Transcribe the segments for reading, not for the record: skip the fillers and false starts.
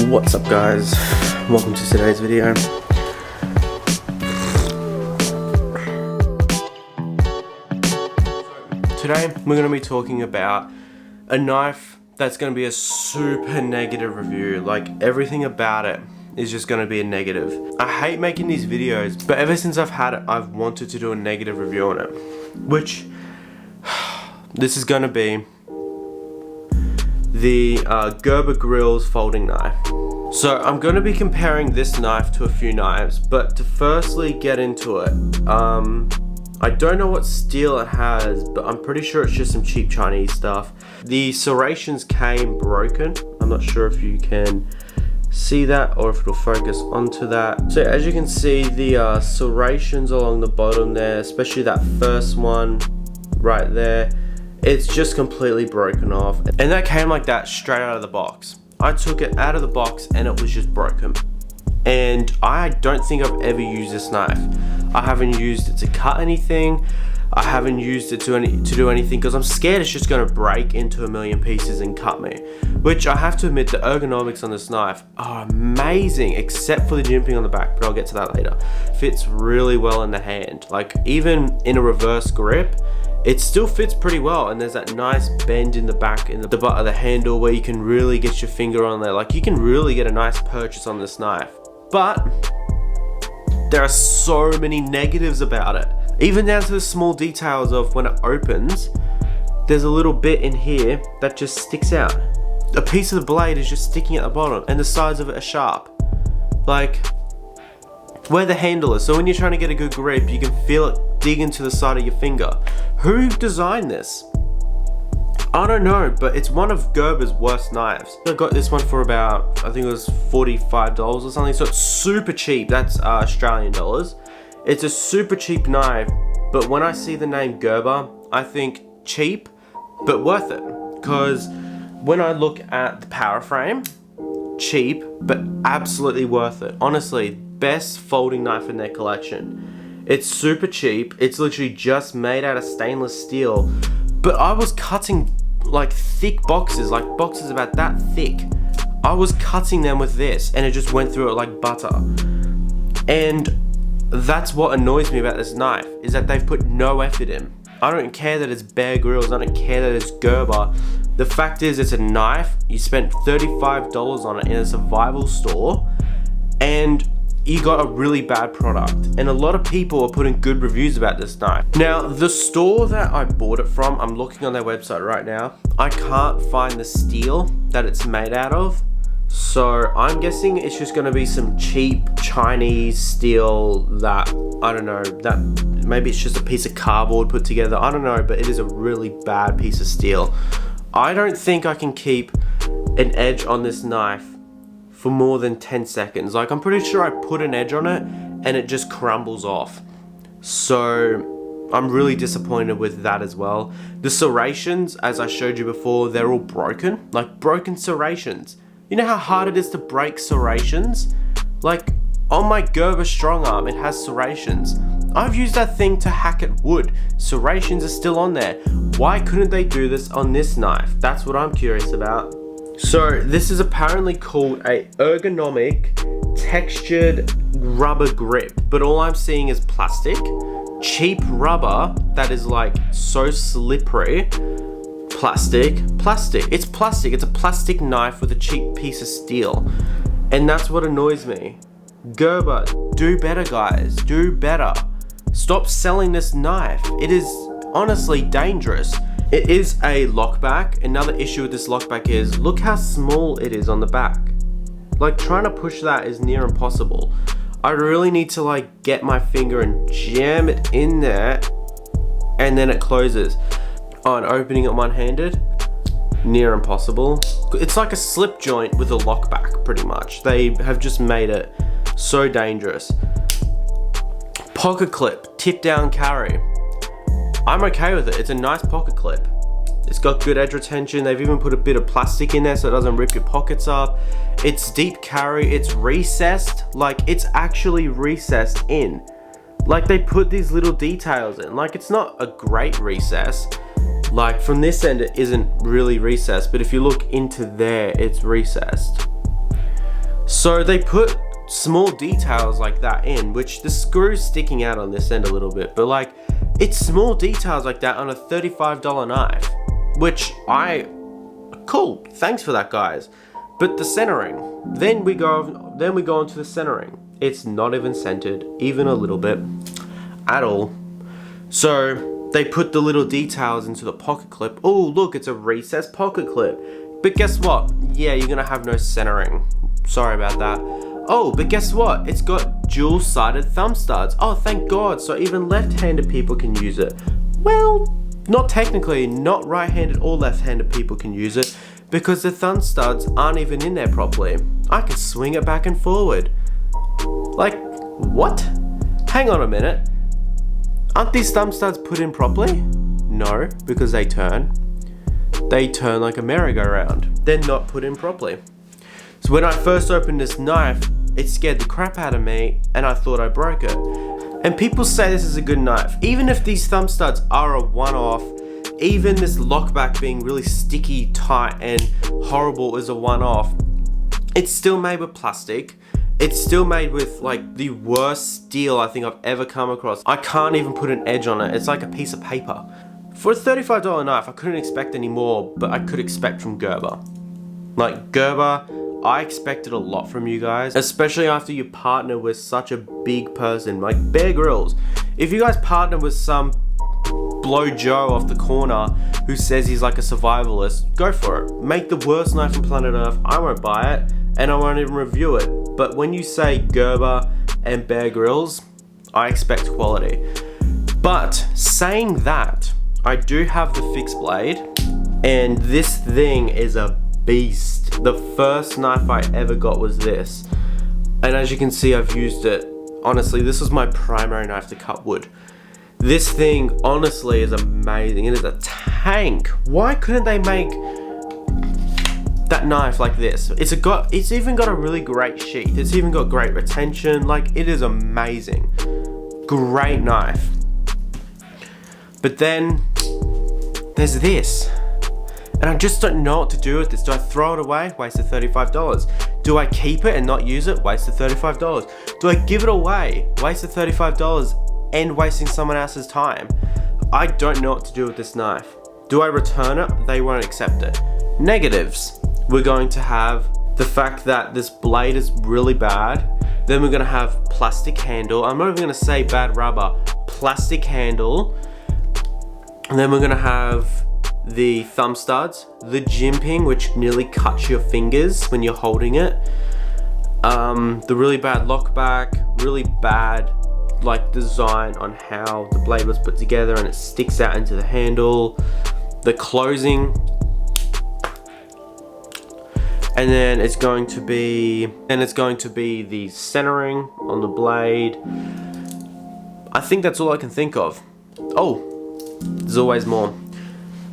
What's up guys, welcome to today's video. Today we're going to be talking about a knife that's going to be a super negative review. Like, everything about it is just going to be a negative. I hate making these videos, but ever since I've had it, I've wanted to do a negative review on it, which this is going to be the Gerber Grills folding knife. So I'm going to be comparing this knife to a few knives, but to firstly get into it, I don't know what steel it has, but I'm pretty sure it's just some cheap Chinese stuff. The serrations came broken. I'm not sure if you can see that or if it'll focus onto that. So as you can see, the serrations along the bottom there, especially that first one right there, it's just completely broken off, and that came like that straight out of the box. I took it out of the box and it was just broken, and I don't think I've ever used this knife. I haven't used it to cut anything. I haven't used it to do anything because I'm scared it's just going to break into a million pieces and cut me, which I have to admit, the ergonomics on this knife are amazing except for the jimping on the back, but I'll get to that later. Fits really well in the hand. Like, even in a reverse grip, it still fits pretty well, and there's that nice bend in the back, in the butt of the handle, where you can really get your finger on there. Like, you can really get a nice purchase on this knife. But there are so many negatives about it, even down to the small details of when it opens, there's a little bit in here that just sticks out. A piece of the blade is just sticking at the bottom, and the sides of it are sharp, like where the handle is. So when you're trying to get a good grip, you can feel it dig into the side of your finger. Who designed this? I don't know, but it's one of Gerber's worst knives. I got this one for about, I think it was $45 or something, so it's super cheap. That's Australian dollars. It's a super cheap knife, but when I see the name Gerber, I think cheap, but worth it. Because when I look at the power frame, cheap, but absolutely worth it. Honestly, best folding knife in their collection. It's super cheap. It's literally just made out of stainless steel, but I was cutting like thick boxes, like boxes about that thick. I was cutting them with this, and it just went through it like butter. And that's what annoys me about this knife, is that they've put no effort in. I don't care that it's Bear Grylls, I don't care that it's Gerber. The fact is, it's a knife. You spent $35 on it in a survival store, and you got a really bad product. And a lot of people are putting good reviews about this knife. Now, the store that I bought it from, I'm looking on their website right now, I can't find the steel that it's made out of. So I'm guessing it's just gonna be some cheap Chinese steel that, I don't know, that maybe it's just a piece of cardboard put together. I don't know, but it is a really bad piece of steel. I don't think I can keep an edge on this knife for more than 10 seconds. Like, I'm pretty sure I put an edge on it and it just crumbles off. So I'm really disappointed with that as well. The serrations, as I showed you before, they're all broken, like broken serrations. You know how hard it is to break serrations? Like, on my Gerber strong arm, it has serrations. I've used that thing to hack at wood. Serrations are still on there. Why couldn't they do this on this knife? That's what I'm curious about. So this is apparently called a ergonomic textured rubber grip, but all I'm seeing is plastic. Cheap rubber that is like so slippery. Plastic. It's plastic. It's a plastic knife with a cheap piece of steel. And that's what annoys me. Gerber, do better, guys. Do better. Stop selling this knife. It is honestly dangerous. It is a lockback. Another issue with this lockback is, look how small it is on the back. Like, trying to push that is near impossible. I really need to like get my finger and jam it in there, and then it closes. Oh, and opening it one-handed, near impossible. It's like a slip joint with a lockback, pretty much. They have just made it so dangerous. Pocket clip, tip down carry. I'm okay with it. It's a nice pocket clip. It's got good edge retention. They've even put a bit of plastic in there so it doesn't rip your pockets up. It's deep carry. It's recessed. Like, it's actually recessed in. Like, they put these little details in. Like, it's not a great recess. Like, from this end, it isn't really recessed, but if you look into there, it's recessed. So they put small details like that in, which the screw's sticking out on this end a little bit, but like, it's small details like that on a $35 knife, which cool, thanks for that, guys. But the centering, then we go into the centering. It's not even centered, even a little bit, at all. So they put the little details into the pocket clip. Oh, look, it's a recessed pocket clip. But guess what? Yeah, you're gonna have no centering. Sorry about that. Oh, but guess what? It's got dual-sided thumb studs. Oh, thank God. So even left-handed people can use it. Well, not technically, not right-handed or left-handed people can use it because the thumb studs aren't even in there properly. I can swing it back and forward. Like, what? Hang on a minute. Aren't these thumb studs put in properly? No, because they turn. They turn like a merry-go-round. They're not put in properly. So when I first opened this knife, it scared the crap out of me and I thought I broke it. And people say this is a good knife. Even if these thumb studs are a one-off, even this lockback being really sticky, tight and horrible is a one-off, it's still made with plastic. It's still made with like the worst steel I think I've ever come across. I can't even put an edge on it. It's like a piece of paper. For a $35 knife, I couldn't expect any more, but I could expect from Gerber. Like, Gerber, I expected a lot from you guys, especially after you partner with such a big person like Bear Grylls. If you guys partner with some blow Joe off the corner who says he's like a survivalist, go for it. Make the worst knife on planet Earth. I won't buy it and I won't even review it. But when you say Gerber and Bear Grylls, I expect quality. But saying that, I do have the fixed blade and this thing is a beast. The first knife I ever got was this, and as you can see, I've used it. Honestly, this is my primary knife to cut wood. This thing honestly is amazing. It is a tank. Why couldn't they make that knife like this? It's even got a really great sheath. It's even got great retention. Like, it is amazing. Great knife. But then there's this. And I just don't know what to do with this. Do I throw it away? Wasted $35. Do I keep it and not use it? Wasted $35. Do I give it away? Wasted $35 and wasting someone else's time. I don't know what to do with this knife. Do I return it? They won't accept it. Negatives. We're going to have the fact that this blade is really bad. Then we're gonna have plastic handle. I'm not even gonna say bad rubber. Plastic handle. And then we're gonna have the thumb studs, the jimping, which nearly cuts your fingers when you're holding it, the really bad lockback, really bad like design on how the blade was put together and it sticks out into the handle, the closing, and then it's going to be the centering on the blade. I think that's all I can think of. Oh, there's always more.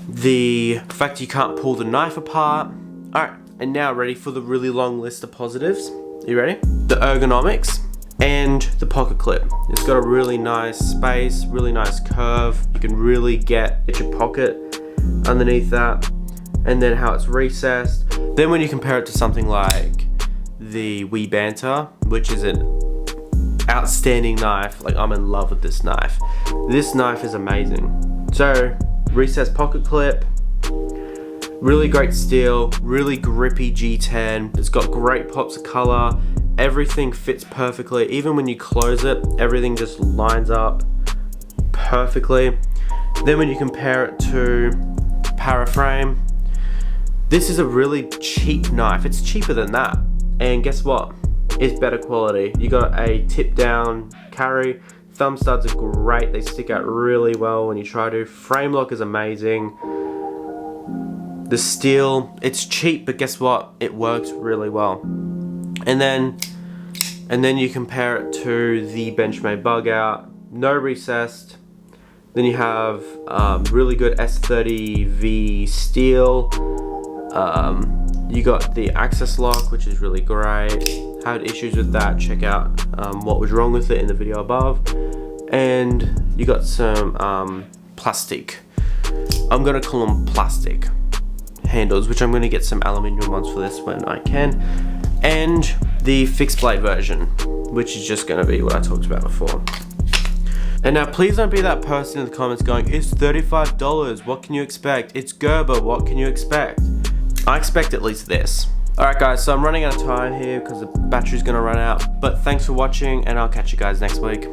The fact you can't pull the knife apart. Alright, and now ready for the really long list of positives. You ready? The ergonomics and the pocket clip. It's got a really nice space, really nice curve. You can really get your pocket underneath that. And then how it's recessed. Then when you compare it to something like the WE Banter, which is an outstanding knife, like I'm in love with this knife. This knife is amazing. So, recessed pocket clip, really great steel, really grippy G10. It's got great pops of color. Everything fits perfectly. Even when you close it, everything just lines up perfectly. Then when you compare it to Paraframe, this is a really cheap knife. It's cheaper than that. And guess what? It's better quality. You got a tip down carry. Thumb studs are great. They stick out really well when you try to. Frame lock is amazing. The steel, it's cheap, but guess what? It works really well. And then you compare it to the Benchmade Bug Out, no recessed. Then you have really good S30V steel. You got the access lock, which is really great. Had issues with that, check out what was wrong with it in the video above. And you got some plastic, I'm gonna call them plastic handles, which I'm gonna get some aluminium ones for this when I can. And the fixed blade version, which is just gonna be what I talked about before. And now please don't be that person in the comments going, it's $35, what can you expect? It's Gerber, what can you expect? I expect at least this. Alright guys, so I'm running out of time here because the battery's gonna run out. But thanks for watching and I'll catch you guys next week.